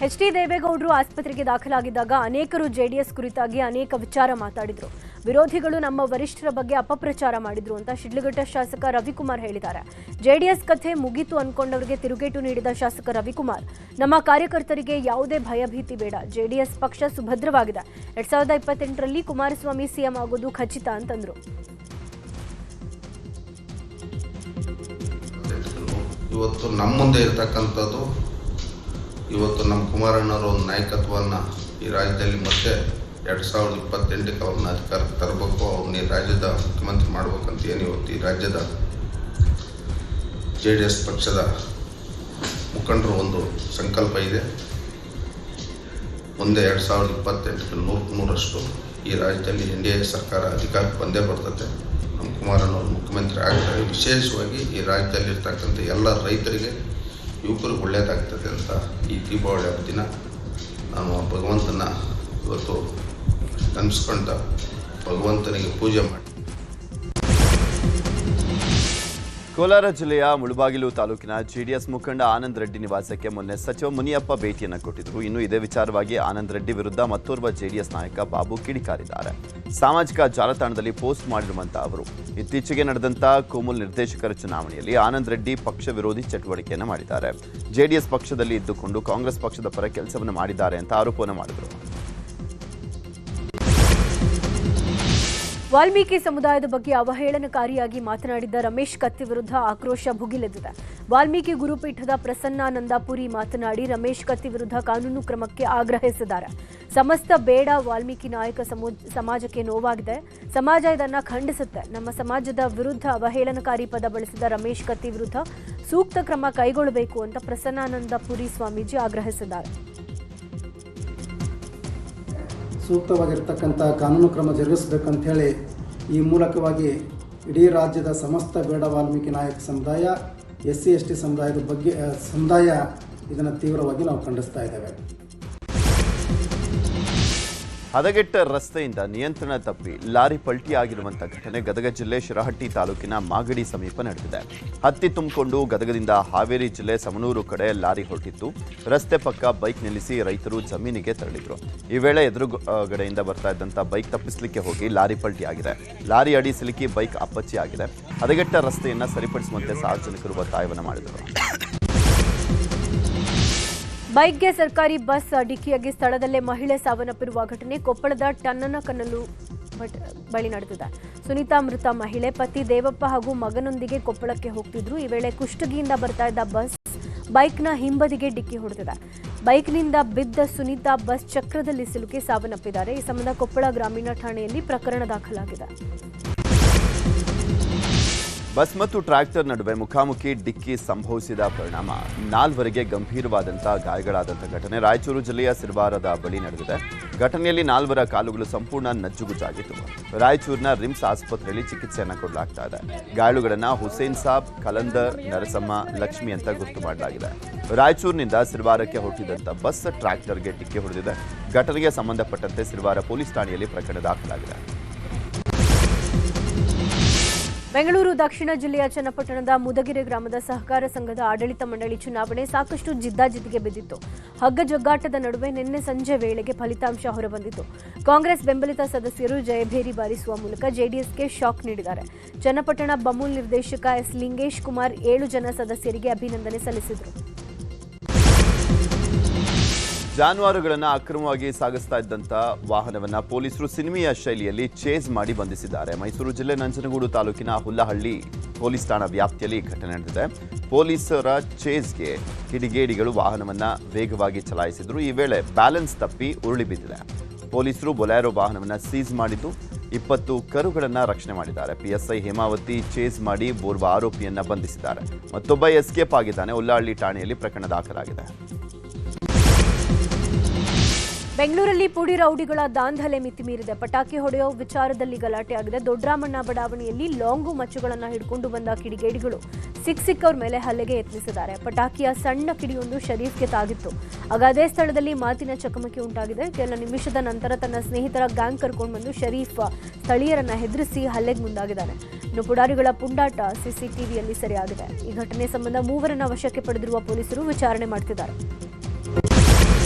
H D. ದೇವೇಗೌಡರು ಆಸ್ಪತ್ರೆಗೆ ದಾಖಲಾಗಿದ್ದಾಗ ಅನೇಕರು ಜೆಡಿಎಸ್ ಕುರಿತಾಗಿ ಅನೇಕ ವಿಚಾರ ಮಾತಾಡಿದ್ರು. ವಿರೋಧಿಗಳು ನಮ್ಮ ವರಿಷ್ಠರ ಬಗ್ಗೆ ಅಪಪ್ರಚಾರ ಮಾಡಿದ್ರು ಅಂತ ಶಿಡ್ಲಘಟ್ಟ ಶಾಸಕ ರವಿಕುಮಾರ್ ಹೇಳಿದ್ದಾರೆ. ಜೆಡಿಎಸ್ ಕಥೆ ಮುಗಿತು ಅನ್ಕೊಂಡವರಿಗೆ ತಿರುಗೇಟು ನೀಡಿದ ಶಾಸಕ ರವಿಕುಮಾರ್, ನಮ್ಮ ಕಾರ್ಯಕರ್ತರಿಗೆ ಯಾವುದೇ ಭಯಭೀತಿ ಬೇಡ, ಜೆಡಿಎಸ್ ಪಕ್ಷ ಸುಭದ್ರವಾಗಿದೆ. 2028ರಲ್ಲಿ ಕುಮಾರಸ್ವಾಮಿ ಸಿಎಂ ಆಗೋದು ಖಚಿತ ಅಂತಂದ್ರು. ಇವತ್ತು ನಮ್ಮ ಮುಂದೆ ಇರತಕ್ಕಂಥದ್ದು, ಇವತ್ತು ನಮ್ಮ ಕುಮಾರಣ್ಣವರ ಒಂದು ನಾಯಕತ್ವವನ್ನು ಈ ರಾಜ್ಯದಲ್ಲಿ ಮತ್ತೆ 2028ಕ್ಕೆ ಅವ್ರನ್ನ ಅಧಿಕಾರಕ್ಕೆ ತರಬೇಕು, ಅವ್ರನ್ನ ಈ ರಾಜ್ಯದ ಮುಖ್ಯಮಂತ್ರಿ ಮಾಡ್ಬೇಕಂತ ಏನು ಇವತ್ತು ಈ ರಾಜ್ಯದ JDS ಪಕ್ಷದ ಮುಖಂಡರು ಒಂದು ಸಂಕಲ್ಪ ಇದೆ. ಮುಂದೆ 2028ಕ್ಕೆ 100% ಈ ರಾಜ್ಯದಲ್ಲಿ NDA ಸರ್ಕಾರ ಅಧಿಕಾರಕ್ಕೆ ಬಂದೇ ಬರ್ತದೆ. ನಮ್ಮ ಕುಮಾರಣ್ಣವರು ಮುಖ್ಯಮಂತ್ರಿ ಆಗ್ತಾರೆ. ವಿಶೇಷವಾಗಿ ಈ ರಾಜ್ಯದಲ್ಲಿರ್ತಕ್ಕಂಥ ಎಲ್ಲ ರೈತರಿಗೆ, ಯುವಕರಿಗೆ ಒಳ್ಳೆಯದಾಗ್ತದೆ ಅಂತ ಈ ದೀಪಾವಳಿ ಹಬ್ಬ ದಿನ ನಾನು ಭಗವಂತನ ಇವತ್ತು ನೆನೆಸ್ಕೊಂಡ ಭಗವಂತನಿಗೆ ಪೂಜೆ ಮಾಡಿ. ಕೋಲಾರ ಜಿಲ್ಲೆಯ ಮುಳಬಾಗಿಲು ತಾಲೂಕಿನ JDS ಮುಖಂಡ ಆನಂದ್ ರೆಡ್ಡಿ ನಿವಾಸಕ್ಕೆ ಮೊನ್ನೆ ಸಚಿವ ಮುನಿಯಪ್ಪ ಭೇಟಿಯನ್ನು ಕೊಟ್ಟಿದ್ದರು. ಇನ್ನು ಇದೇ ವಿಚಾರವಾಗಿ ಆನಂದ್ ರೆಡ್ಡಿ ವಿರುದ್ಧ ಮತ್ತೋರ್ವ JDS ನಾಯಕ ಬಾಬು ಕಿಡಿಕಾರಿದ್ದಾರೆ. ಸಾಮಾಜಿಕ ಜಾಲತಾಣದಲ್ಲಿ ಪೋಸ್ಟ್ ಮಾಡಿರುವಂತಹ ಅವರು ಇತ್ತೀಚೆಗೆ ನಡೆದಂತ ಕೋಮುಲ್ ನಿರ್ದೇಶಕರ ಚುನಾವಣೆಯಲ್ಲಿ ಆನಂದ್ ರೆಡ್ಡಿ ಪಕ್ಷ ವಿರೋಧಿ ಚಟುವಟಿಕೆಯನ್ನು ಮಾಡಿದ್ದಾರೆ, JDS ಪಕ್ಷದಲ್ಲಿ ಇದ್ದುಕೊಂಡು ಕಾಂಗ್ರೆಸ್ ಪಕ್ಷದ ಪರ ಕೆಲಸವನ್ನು ಮಾಡಿದ್ದಾರೆ ಅಂತ ಆರೋಪವನ್ನು ಮಾಡಿದರು. ವಾಲ್ಮೀಕಿ ಸಮುದಾಯದ ಬಗ್ಗೆ ಅವಹೇಳನಕಾರಿಯಾಗಿ ಮಾತನಾಡಿದ್ದ ರಮೇಶ್ ಕತ್ತಿ ವಿರುದ್ಧ ಆಕ್ರೋಶ ಭುಗಿಲೆದ್ದಿದೆ. ವಾಲ್ಮೀಕಿ ಗುರುಪೀಠದ ಪ್ರಸನ್ನಾನಂದಪುರಿ ಮಾತನಾಡಿ ರಮೇಶ್ ಕತ್ತಿ ವಿರುದ್ಧ ಕಾನೂನು ಕ್ರಮಕ್ಕೆ ಆಗ್ರಹಿಸಿದ್ದಾರೆ. ಸಮಸ್ತ ಬೇಡ, ವಾಲ್ಮೀಕಿ ನಾಯಕ ಸಮಾಜಕ್ಕೆ ನೋವಾಗಿದೆ, ಸಮಾಜ ಇದನ್ನ ಖಂಡಿಸುತ್ತೆ. ನಮ್ಮ ಸಮಾಜದ ವಿರುದ್ಧ ಅವಹೇಳನಕಾರಿ ಪದ ಬಳಸಿದ ರಮೇಶ್ ಕತ್ತಿ ವಿರುದ್ಧ ಸೂಕ್ತ ಕ್ರಮ ಕೈಗೊಳ್ಳಬೇಕು ಅಂತ ಪ್ರಸನ್ನಾನಂದಪುರಿ ಸ್ವಾಮೀಜಿ ಆಗ್ರಹಿಸಿದ್ದಾರೆ. ಸೂಕ್ತವಾಗಿರ್ತಕ್ಕಂಥ ಕಾನೂನು ಕ್ರಮ ಜರುಗಿಸಬೇಕಂತ ಹೇಳಿ ಈ ಮೂಲಕವಾಗಿ ಇಡೀ ರಾಜ್ಯದ ಸಮಸ್ತ ಬೇಡ ವಾಲ್ಮೀಕಿ ನಾಯಕ ಸಮುದಾಯ, SC/ST ಸಮುದಾಯ ಇದನ್ನು ತೀವ್ರವಾಗಿ ನಾವು ಖಂಡಿಸ್ತಾ ಇದ್ದೇವೆ. ಹದಗೆಟ್ಟ ರಸ್ತೆಯಿಂದ ನಿಯಂತ್ರಣ ತಪ್ಪಿ ಲಾರಿ ಪಲ್ಟಿಯಾಗಿರುವಂಥ ಘಟನೆ ಗದಗ ಜಿಲ್ಲೆ ಶಿರಹಟ್ಟಿ ತಾಲೂಕಿನ ಮಾಗಡಿ ಸಮೀಪ ನಡೆದಿದೆ. ಹತ್ತಿ ತುಂಬಿಕೊಂಡು ಗದಗದಿಂದ ಹಾವೇರಿ ಜಿಲ್ಲೆ ಸಮನೂರು ಕಡೆ ಲಾರಿ ಹೊರಟಿತ್ತು. ರಸ್ತೆ ಪಕ್ಕ ಬೈಕ್ ನಿಲ್ಲಿಸಿ ರೈತರು ಜಮೀನಿಗೆ ತೆರಳಿದ್ರು. ಈ ವೇಳೆ ಎದುರುಗಡೆಯಿಂದ ಬರ್ತಾ ಇದ್ದಂಥ ಬೈಕ್ ತಪ್ಪಿಸಲಿಕ್ಕೆ ಹೋಗಿ ಲಾರಿ ಪಲ್ಟಿಯಾಗಿದೆ. ಲಾರಿ ಅಡಿ ಸಿಲುಕಿ ಬೈಕ್ ಅಪ್ಪಚ್ಚಿ ಆಗಿದೆ. ಹದಗೆಟ್ಟ ರಸ್ತೆಯನ್ನು ಸರಿಪಡಿಸುವಂತೆ ಸಾರ್ವಜನಿಕರು ಒತ್ತಾಯವನ್ನು ಮಾಡಿದರು. ಬೈಕ್ಗೆ ಸರ್ಕಾರಿ ಬಸ್ ಡಿಕ್ಕಿಯಾಗಿ ಸ್ಥಳದಲ್ಲೇ ಮಹಿಳೆ ಸಾವನ್ನಪ್ಪಿರುವ ಘಟನೆ ಕೊಪ್ಪಳದ ಟನ್ನನಕನಲ್ಲು ಬಳಿ ನಡೆದಿದೆ. ಸುನೀತಾ ಮೃತ ಮಹಿಳೆ ಪತಿ ದೇವಪ್ಪ ಹಾಗೂ ಮಗನೊಂದಿಗೆ ಕೊಪ್ಪಳಕ್ಕೆ ಹೋಗ್ತಿದ್ರು. ಈ ವೇಳೆ ಕುಷ್ಟಗಿಯಿಂದ ಬರ್ತಾ ಇದ್ದ ಬಸ್ ಬೈಕ್ನ ಹಿಂಬದಿಗೆ ಡಿಕ್ಕಿ ಹೊಡೆದಿದೆ. ಬೈಕ್ನಿಂದ ಬಿದ್ದ ಸುನೀತಾ ಬಸ್ ಚಕ್ರದಲ್ಲಿ ಸಿಲುಕಿ ಸಾವನ್ನಪ್ಪಿದ್ದಾರೆ. ಈ ಸಂಬಂಧ ಕೊಪ್ಪಳ ಗ್ರಾಮೀಣ ಠಾಣೆಯಲ್ಲಿ ಪ್ರಕರಣ ದಾಖಲಾಗಿದೆ. ಬಸ್ ಮತ್ತು ಟ್ರ್ಯಾಕ್ಟರ್ ನಡುವೆ ಮುಖಾಮುಖಿ ಡಿಕ್ಕಿ ಸಂಭವಿಸಿದ ಪರಿಣಾಮ 4 ಗಂಭೀರವಾದಂತಹ ಗಾಯಗಳಾದಂಥ ಘಟನೆ ರಾಯಚೂರು ಜಿಲ್ಲೆಯ ಸಿರವಾರದ ಬಳಿ ನಡೆದಿದೆ. ಘಟನೆಯಲ್ಲಿ 4 ಕಾಲುಗಳು ಸಂಪೂರ್ಣ ನಜ್ಜುಗುಜ್ಜಾಗಿತ್ತು. ರಾಯಚೂರಿನ ರಿಮ್ಸ್ ಆಸ್ಪತ್ರೆಯಲ್ಲಿ ಚಿಕಿತ್ಸೆಯನ್ನು ಕೊಡಲಾಗ್ತಾ ಇದೆ. ಗಾಯಾಳುಗಳನ್ನು ಹುಸೇನ್ ಸಾಬ್, ಕಲಂದರ್, ನರಸಮ್ಮ, ಲಕ್ಷ್ಮಿ ಅಂತ ಗುರ್ತು ಮಾಡಲಾಗಿದೆ. ರಾಯಚೂರಿನಿಂದ ಸಿರವಾರಕ್ಕೆ ಹೊರಟಿದ್ದಂಥ ಬಸ್ ಟ್ರ್ಯಾಕ್ಟರ್ಗೆ ಡಿಕ್ಕಿ ಹೊಡೆದಿದೆ. ಘಟನೆಗೆ ಸಂಬಂಧಪಟ್ಟಂತೆ ಸಿರವಾರ ಪೊಲೀಸ್ ಠಾಣೆಯಲ್ಲಿ ಪ್ರಕರಣ ದಾಖಲಾಗಿದೆ. ಬೆಂಗಳೂರು ದಕ್ಷಿಣ ಜಿಲ್ಲೆಯ ಚನ್ನಪಟ್ಟಣದ ಮುದಗಿರೆ ಗ್ರಾಮದ ಸಹಕಾರ ಸಂಘದ ಆಡಳಿತ ಮಂಡಳಿ ಚುನಾವಣೆ ಸಾಕಷ್ಟು ಜಿದ್ದಾಜಿದ್ದಿಗೆ ಬಿದ್ದಿತ್ತು. ಹಗ್ಗಜಗ್ಗಾಟದ ನಡುವೆ ನಿನ್ನೆ ಸಂಜೆ ವೇಳೆಗೆ ಫಲಿತಾಂಶ ಹೊರಬಂದಿತ್ತು. ಕಾಂಗ್ರೆಸ್ ಬೆಂಬಲಿತ ಸದಸ್ಯರು ಜಯಭೇರಿ ಬಾರಿಸುವ ಮೂಲಕ JDSಗೆ ಶಾಕ್ ನೀಡಿದ್ದಾರೆ. ಚನ್ನಪಟ್ಟಣ ಬಮೂಲ್ ನಿರ್ದೇಶಕ S. ಲಿಂಗೇಶ್ ಕುಮಾರ್ 7 ಜನ ಸದಸ್ಯರಿಗೆ ಅಭಿನಂದನೆ ಸಲ್ಲಿಸಿದರು. ಜಾನುವಾರುಗಳನ್ನು ಅಕ್ರಮವಾಗಿ ಸಾಗಿಸ್ತಾ ಇದ್ದಂಥ ವಾಹನವನ್ನು ಪೊಲೀಸರು ಸಿನಿಮೀಯ ಶೈಲಿಯಲ್ಲಿ ಚೇಸ್ ಮಾಡಿ ಬಂಧಿಸಿದ್ದಾರೆ. ಮೈಸೂರು ಜಿಲ್ಲೆ ನಂಜನಗೂಡು ತಾಲೂಕಿನ ಹುಲ್ಲಹಳ್ಳಿ ಪೊಲೀಸ್ ಠಾಣಾ ವ್ಯಾಪ್ತಿಯಲ್ಲಿ ಘಟನೆ ನಡೆದಿದೆ. ಪೊಲೀಸರ ಚೇಸ್ಗೆ ಕಿಡಿಗೇಡಿಗಳು ವಾಹನವನ್ನು ವೇಗವಾಗಿ ಚಲಾಯಿಸಿದ್ರು. ಈ ವೇಳೆ ಬ್ಯಾಲೆನ್ಸ್ ತಪ್ಪಿ ಉರುಳಿ ಬಿದ್ದಿದೆ. ಪೊಲೀಸರು ಬೊಲೆರೋ ವಾಹನವನ್ನು ಸೀಸ್ ಮಾಡಿದ್ದು 20 ಕರುಗಳನ್ನು ರಕ್ಷಣೆ ಮಾಡಿದ್ದಾರೆ. PSI ಹೇಮಾವತಿ ಚೇಸ್ ಮಾಡಿ ಓರ್ವ ಆರೋಪಿಯನ್ನು ಬಂಧಿಸಿದ್ದಾರೆ. ಮತ್ತೊಬ್ಬ ಎಸ್ಕೇಪ್ ಆಗಿದ್ದಾನೆ. ಹುಲ್ಲಹಳ್ಳಿ ಠಾಣೆಯಲ್ಲಿ ಪ್ರಕರಣ ದಾಖಲಾಗಿದೆ. ಬೆಂಗಳೂರಲ್ಲಿ ಪುಡಿ ರೌಡಿಗಳ ದಾಂಧಲೆ ಮಿತಿ ಮೀರಿದೆ. ಪಟಾಕಿ ಹೊಡೆಯೋ ವಿಚಾರದಲ್ಲಿ ಗಲಾಟೆ ಆಗಿದೆ. ದೊಡ್ಡರಾಮಣ್ಣ ಬಡಾವಣೆಯಲ್ಲಿ ಲಾಂಗು ಮಚ್ಚುಗಳನ್ನು ಹಿಡ್ಕೊಂಡು ಬಂದ ಕಿಡಿಗೇಡಿಗಳು ಸಿಕ್ಕವ್ರ ಮೇಲೆ ಹಲ್ಲೆಗೆ ಯತ್ನಿಸಿದ್ದಾರೆ. ಪಟಾಕಿಯ ಸಣ್ಣ ಕಿಡಿಯೊಂದು ಶರೀಫ್ಗೆ ತಾಗಿತ್ತು. ಆಗ ಅದೇ ಸ್ಥಳದಲ್ಲಿ ಮಾತಿನ ಚಕಮಕಿ ಉಂಟಾಗಿದೆ. ಕೆಲ ನಿಮಿಷದ ನಂತರ ತನ್ನ ಸ್ನೇಹಿತರ ಗ್ಯಾಂಗ್ ಕರ್ಕೊಂಡು ಬಂದು ಶರೀಫ್ ಸ್ಥಳೀಯರನ್ನ ಹೆದರಿಸಿ ಹಲ್ಲೆಗೆ ಮುಂದಾಗಿದ್ದಾನೆ. ಇನ್ನು ಪುಡಾರಿಗಳ ಪುಂಡಾಟ CCTVಯಲ್ಲಿ ಸೆರೆಯಾಗಿದೆ. ಈ ಘಟನೆ ಸಂಬಂಧ 3 ವಶಕ್ಕೆ ಪಡೆದಿರುವ ಪೊಲೀಸರು ವಿಚಾರಣೆ ಮಾಡುತ್ತಿದ್ದಾರೆ.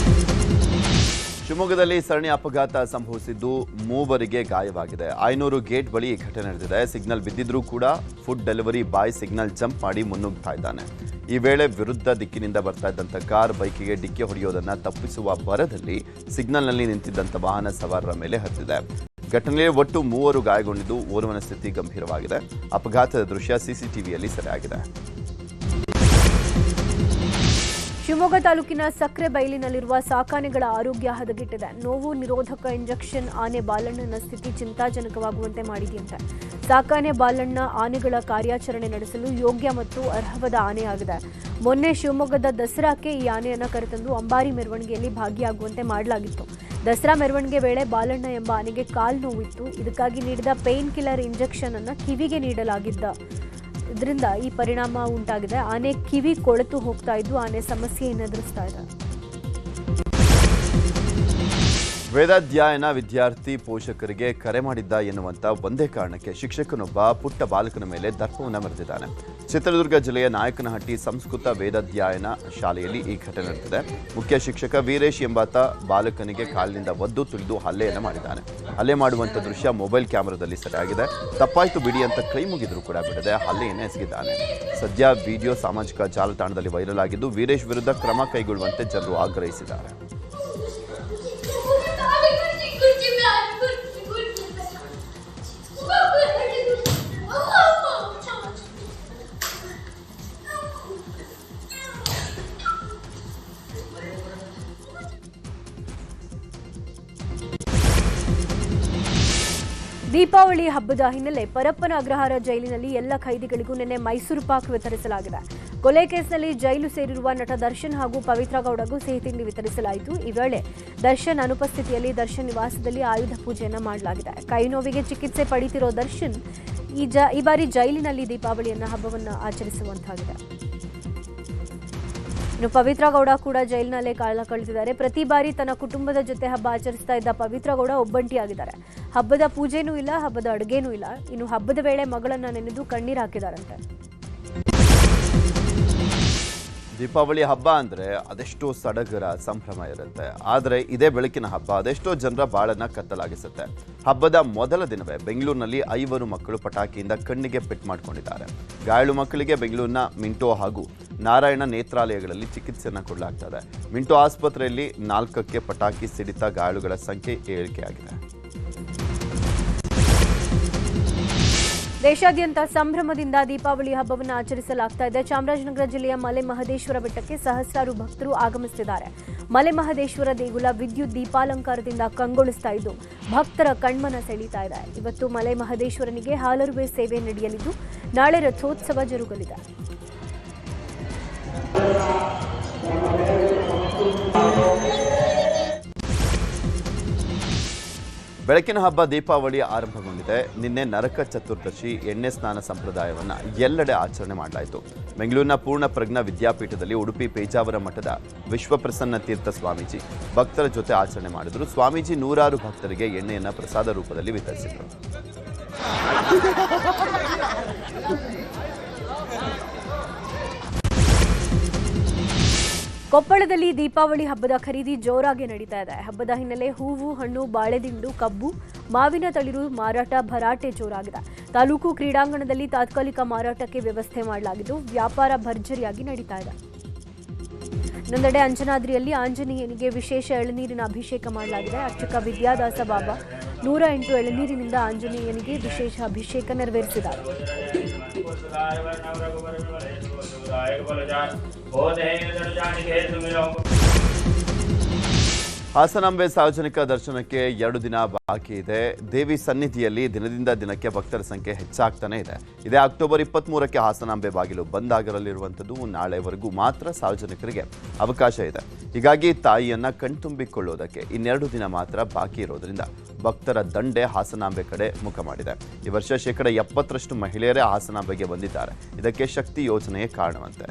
ಶಿವಮೊಗ್ಗದಲ್ಲಿ ಸರಣಿ ಅಪಘಾತ ಸಂಭವಿಸಿದ್ದು ಮೂವರಿಗೆ ಗಾಯವಾಗಿದೆ. ಆಯನೂರು ಗೇಟ್ ಬಳಿ ಈ ಘಟನೆ ನಡೆದಿದೆ. ಸಿಗ್ನಲ್ ಬಿದ್ದಿದ್ರೂ ಕೂಡ food delivery boy signal jump ಮಾಡಿ ಮುನ್ನುಗ್ತಾ ಇದ್ದಾನೆ. ಈ ವೇಳೆ ವಿರುದ್ಧ ದಿಕ್ಕಿನಿಂದ ಬರ್ತಾ ಇದ್ದಂಥ ಕಾರ್ ಬೈಕಿಗೆ ಡಿಕ್ಕಿ ಹೊಡೆಯೋದನ್ನ ತಪ್ಪಿಸುವ ಭರದಲ್ಲಿ ಸಿಗ್ನಲ್ನಲ್ಲಿ ನಿಂತಿದ್ದಂಥ ವಾಹನ ಸವಾರರ ಮೇಲೆ ಹತ್ತಿದೆ. ಘಟನೆಯಲ್ಲಿ ಒಟ್ಟು 3 ಗಾಯಗೊಂಡಿದ್ದು ಓರ್ವನ ಸ್ಥಿತಿ ಗಂಭೀರವಾಗಿದೆ. ಅಪಘಾತದ ದೃಶ್ಯ ಸಿಸಿಟಿವಿಯಲ್ಲಿ ಸೆರೆಯಾಗಿದೆ. ಶಿವಮೊಗ್ಗ ತಾಲೂಕಿನ ಸಕ್ರೆ ಬೈಲಿನಲ್ಲಿರುವ ಸಾಕಾನೆಗಳ ಆರೋಗ್ಯ ಹದಗೆಟ್ಟಿದೆ. ನೋವು ನಿರೋಧಕ ಇಂಜೆಕ್ಷನ್ ಆನೆ ಬಾಲಣ್ಣನ ಸ್ಥಿತಿ ಚಿಂತಾಜನಕವಾಗುವಂತೆ ಮಾಡಿದೆಯಂತೆ. ಸಾಕಾನೆ ಬಾಲಣ್ಣ ಆನೆಗಳ ಕಾರ್ಯಾಚರಣೆ ನಡೆಸಲು ಯೋಗ್ಯ ಮತ್ತು ಅರ್ಹವಾದ ಆನೆಯಾಗಿದೆ. ಮೊನ್ನೆ ಶಿವಮೊಗ್ಗದ ದಸರಾಕ್ಕೆ ಈ ಆನೆಯನ್ನು ಕರೆತಂದು ಅಂಬಾರಿ ಮೆರವಣಿಗೆಯಲ್ಲಿ ಭಾಗಿಯಾಗುವಂತೆ ಮಾಡಲಾಗಿತ್ತು. ದಸರಾ ಮೆರವಣಿಗೆ ವೇಳೆ ಬಾಲಣ್ಣ ಎಂಬ ಆನೆಗೆ ಕಾಲು ನೋವಿತ್ತು. ಇದಕ್ಕಾಗಿ ನೀಡಿದ ಪೇನ್ ಕಿಲ್ಲರ್ ಇಂಜೆಕ್ಷನ್ ಅನ್ನು ಕಿವಿಗೆ ನೀಡಲಾಗಿದ್ದ. ಇದರಿಂದ ಈ ಪರಿಣಾಮ ಉಂಟಾಗಿದೆ. ಆನೆ ಕಿವಿ ಕೊಳೆತು ಹೋಗ್ತಾ ಇದ್ದು ಆನೆ ಸಮಸ್ಯೆಯನ್ನು ಎದುರಿಸ್ತಾ ಇದೆ. ವೇದಾಧ್ಯಯನ ವಿದ್ಯಾರ್ಥಿ ಪೋಷಕರಿಗೆ ಕರೆ ಮಾಡಿದ್ದ ಎನ್ನುವಂತ ಒಂದೇ ಕಾರಣಕ್ಕೆ ಶಿಕ್ಷಕನೊಬ್ಬ ಪುಟ್ಟ ಬಾಲಕನ ಮೇಲೆ ದರ್ಪವನ್ನು ಮೆರೆದಿದ್ದಾನೆ. ಚಿತ್ರದುರ್ಗ ಜಿಲ್ಲೆಯ ನಾಯಕನಹಟ್ಟಿ ಸಂಸ್ಕೃತ ವೇದಾಧ್ಯಯನ ಶಾಲೆಯಲ್ಲಿ ಈ ಘಟನೆ ನಡೆದಿದೆ. ಮುಖ್ಯ ಶಿಕ್ಷಕ ವೀರೇಶ್ ಎಂಬಾತ ಬಾಲಕನಿಗೆ ಕಾಲಿನಿಂದ ಒದ್ದು ತುಳಿದು ಹಲ್ಲೆಯನ್ನು ಮಾಡಿದ್ದಾನೆ. ಹಲ್ಲೆ ಮಾಡುವಂಥ ದೃಶ್ಯ ಮೊಬೈಲ್ ಕ್ಯಾಮೆರಾದಲ್ಲಿ ಸೆರೆಯಾಗಿದೆ. ತಪ್ಪಾಯ್ತು ಬಿಡಿ ಅಂತ ಕೈ ಮುಗಿದರೂ ಕೂಡ ಬಿಡದೆ ಹಲ್ಲೆಯನ್ನು ಎಸಗಿದ್ದಾನೆ. ಸದ್ಯ ವಿಡಿಯೋ ಸಾಮಾಜಿಕ ಜಾಲತಾಣದಲ್ಲಿ ವೈರಲ್ ಆಗಿದ್ದು ವೀರೇಶ್ ವಿರುದ್ಧ ಕ್ರಮ ಕೈಗೊಳ್ಳುವಂತೆ ಜನರು ಆಗ್ರಹಿಸಿದ್ದಾರೆ. ದೀಪಾವಳಿ ಹಬ್ಬದ ಹಿನ್ನೆಲೆ ಪರಪ್ಪನ ಅಗ್ರಹಾರ ಜೈಲಿನಲ್ಲಿ ಎಲ್ಲ ಖೈದಿಗಳಿಗೂ ನಿನ್ನೆ ಮೈಸೂರು ಪಾಕ್ ವಿತರಿಸಲಾಗಿದೆ. ಕೊಲೆ ಕೇಸ್ನಲ್ಲಿ ಜೈಲು ಸೇರಿರುವ ನಟ ದರ್ಶನ್ ಹಾಗೂ ಪವಿತ್ರ ಗೌಡಗೂ ಸಿಹಿ ತಿಂಡಿ ವಿತರಿಸಲಾಯಿತು. ಈ ವೇಳೆ ದರ್ಶನ್ ಅನುಪಸ್ಥಿತಿಯಲ್ಲಿ ದರ್ಶನ್ ನಿವಾಸದಲ್ಲಿ ಆಯುಧ ಪೂಜೆಯನ್ನು ಮಾಡಲಾಗಿದೆ. ಕೈ ನೋವಿಗೆ ಚಿಕಿತ್ಸೆ ಪಡೆಯುತ್ತಿರೋ ದರ್ಶನ್ ಈ ಬಾರಿ ಜೈಲಿನಲ್ಲಿ ದೀಪಾವಳಿಯ ಹಬ್ಬವನ್ನು ಆಚರಿಸುವಂತಾಗಿದೆ. ಇನ್ನು ಪವಿತ್ರ ಗೌಡ ಕೂಡ ಜೈಲಿನಲ್ಲೇ ಕಾಲ ಕಳೆದಿದ್ದಾರೆ. ಪ್ರತಿ ಬಾರಿ ತನ್ನ ಕುಟುಂಬದ ಜೊತೆ ಹಬ್ಬ ಆಚರಿಸ್ತಾ ಇದ್ದ ಪವಿತ್ರ ಗೌಡ ಒಬ್ಬಂಟಿಯಾಗಿದ್ದಾರೆ. ಹಬ್ಬದ ಪೂಜೆನೂ ಇಲ್ಲ, ಹಬ್ಬದ ಅಡುಗೆನೂ ಇಲ್ಲ. ಇನ್ನು ಹಬ್ಬದ ವೇಳೆ ಮಗಳನ್ನ ನೆನೆದು ಕಣ್ಣೀರು ಹಾಕಿದಾರಂತೆ. ದೀಪಾವಳಿ ಹಬ್ಬ ಅಂದರೆ ಅದೆಷ್ಟೋ ಸಡಗರ ಸಂಭ್ರಮ ಇರುತ್ತೆ. ಆದರೆ ಇದೇ ಬೆಳಕಿನ ಹಬ್ಬ ಅದೆಷ್ಟೋ ಜನರ ಬಾಳನ್ನ ಕತ್ತಲಾಗಿಸುತ್ತೆ. ಹಬ್ಬದ ಮೊದಲ ದಿನವೇ ಬೆಂಗಳೂರಿನಲ್ಲಿ 5 ಮಕ್ಕಳು ಪಟಾಕಿಯಿಂದ ಕಣ್ಣಿಗೆ ಪೆಟ್ಟು ಮಾಡಿಕೊಂಡಿದ್ದಾರೆ. ಗಾಯಾಳು ಮಕ್ಕಳಿಗೆ ಬೆಂಗಳೂರಿನ ಮಿಂಟೋ ಹಾಗೂ ನಾರಾಯಣ ನೇತ್ರಾಲಯಗಳಲ್ಲಿ ಚಿಕಿತ್ಸೆಯನ್ನು ಕೊಡಲಾಗ್ತದೆ. ಮಿಂಟೋ ಆಸ್ಪತ್ರೆಯಲ್ಲಿ 4ಕ್ಕೆ ಪಟಾಕಿ ಸಿಡಿತ ಗಾಯಾಳುಗಳ ಸಂಖ್ಯೆ ಏರಿಕೆಯಾಗಿದೆ. ದೇಶಾದ್ಯಂತ ಸಂಭ್ರಮದಿಂದ ದೀಪಾವಳಿ ಹಬ್ಬವನ್ನು ಆಚರಿಸಲಾಗ್ತಾ ಇದೆ. ಚಾಮರಾಜನಗರ ಜಿಲ್ಲೆಯ ಮಲೆ ಮಹದೇಶ್ವರ ಬೆಟ್ಟಕ್ಕೆ ಸಹಸ್ರಾರು ಭಕ್ತರು ಆಗಮಿಸುತ್ತಿದ್ದಾರೆ. ಮಲೆ ಮಹದೇಶ್ವರ ದೇಗುಲ ವಿದ್ಯುತ್ ದೀಪಾಲಂಕಾರದಿಂದ ಕಂಗೊಳಿಸ್ತಾ ಇದ್ದು ಭಕ್ತರ ಕಣ್ಮನ ಸೆಳೀತಾ ಇದೆ. ಇವತ್ತು ಮಲೆ ಮಹದೇಶ್ವರನಿಗೆ ಹಾಲರುವೆ ಸೇವೆ ನಡೆಯಲಿದ್ದು ನಾಳೆ ರಥೋತ್ಸವ ಜರುಗಲಿದೆ. ಬೆಳಕಿನ ಹಬ್ಬ ದೀಪಾವಳಿ ಆರಂಭಗೊಂಡಿದೆ. ನಿನ್ನೆ ನರಕ ಚತುರ್ದಶಿ ಎಣ್ಣೆ ಸ್ನಾನ ಸಂಪ್ರದಾಯವನ್ನು ಎಲ್ಲೆಡೆ ಆಚರಣೆ ಮಾಡಲಾಯಿತು. ಬೆಂಗಳೂರಿನ ಪೂರ್ಣ ಪ್ರಜ್ಞಾ ವಿದ್ಯಾಪೀಠದಲ್ಲಿ ಉಡುಪಿ ಪೇಜಾವರ ಮಠದ ವಿಶ್ವಪ್ರಸನ್ನ ತೀರ್ಥ ಸ್ವಾಮೀಜಿ ಭಕ್ತರ ಜೊತೆ ಆಚರಣೆ ಮಾಡಿದರು. ಸ್ವಾಮೀಜಿ 100 ಭಕ್ತರಿಗೆ ಎಣ್ಣೆಯನ್ನು ಪ್ರಸಾದ ರೂಪದಲ್ಲಿ ವಿತರಿಸಿದರು. ಕೊಪ್ಪಳದಲ್ಲಿ ದೀಪಾವಳಿ ಹಬ್ಬದ ಖರೀದಿ ಜೋರಾಗಿ ನಡೀತಾ ಇದೆ. ಹಬ್ಬದ ಹಿನ್ನೆಲೆ ಹೂವು, ಹಣ್ಣು, ಬಾಳೆದಿಂಡು, ಕಬ್ಬು, ಮಾವಿನ ತಳಿರು ಮಾರಾಟ ಭರಾಟೆ ಜೋರಾಗಿದೆ. ತಾಲೂಕು ಕ್ರೀಡಾಂಗಣದಲ್ಲಿ ತಾತ್ಕಾಲಿಕ ಮಾರಾಟಕ್ಕೆ ವ್ಯವಸ್ಥೆ ಮಾಡಲಾಗಿದ್ದು ವ್ಯಾಪಾರ ಭರ್ಜರಿಯಾಗಿ ನಡೀತಾ ಇದೆ. ಇನ್ನೊಂದೆಡೆ ಅಂಜನಾದ್ರಿಯಲ್ಲಿ ಆಂಜನೇಯನಿಗೆ ವಿಶೇಷ ಎಳನೀರಿನ ಅಭಿಷೇಕ ಮಾಡಲಾಗಿದೆ. ಅರ್ಚಕ ವಿದ್ಯಾದಾಸ ಬಾಬಾ 108 ಎಳನೀರಿನಿಂದ ಆಂಜನೇಯನಿಗೆ ವಿಶೇಷ ಅಭಿಷೇಕ ನೆರವೇರಿಸಿದ್ದಾರೆ. ಹಾಸನಾಂಬೆ ಸಾರ್ವಜನಿಕ ದರ್ಶನಕ್ಕೆ 2 ದಿನ ಬಾಕಿ ಇದೆ. ದೇವಿ ಸನ್ನಿಧಿಯಲ್ಲಿ ದಿನದಿಂದ ದಿನಕ್ಕೆ ಭಕ್ತರ ಸಂಖ್ಯೆ ಹೆಚ್ಚಾಗ್ತಾನೆ ಇದೆ. ಇದೇ ಅಕ್ಟೋಬರ್ 23ಕ್ಕೆ ಹಾಸನಾಂಬೆ ಬಾಗಿಲು ಬಂದ್ ಆಗಿರಲಿರುವಂಥದ್ದು. ನಾಳೆವರೆಗೂ ಮಾತ್ರ ಸಾರ್ವಜನಿಕರಿಗೆ ಅವಕಾಶ ಇದೆ. ಹೀಗಾಗಿ ತಾಯಿಯನ್ನ ಕಣ್ತುಂಬಿಕೊಳ್ಳೋದಕ್ಕೆ 2 ದಿನ ಮಾತ್ರ ಬಾಕಿ ಇರೋದ್ರಿಂದ ಭಕ್ತರ ದಂಡೆ ಹಾಸನಾಂಬೆ ಕಡೆ ಮುಖ ಮಾಡಿದೆ. ಈ ವರ್ಷ 70% ಮಹಿಳೆಯರೇ ಹಾಸನಾಂಬೆಗೆ ಬಂದಿದ್ದಾರೆ. ಇದಕ್ಕೆ ಶಕ್ತಿ ಯೋಜನೆಯೇ ಕಾರಣವಂತೆ.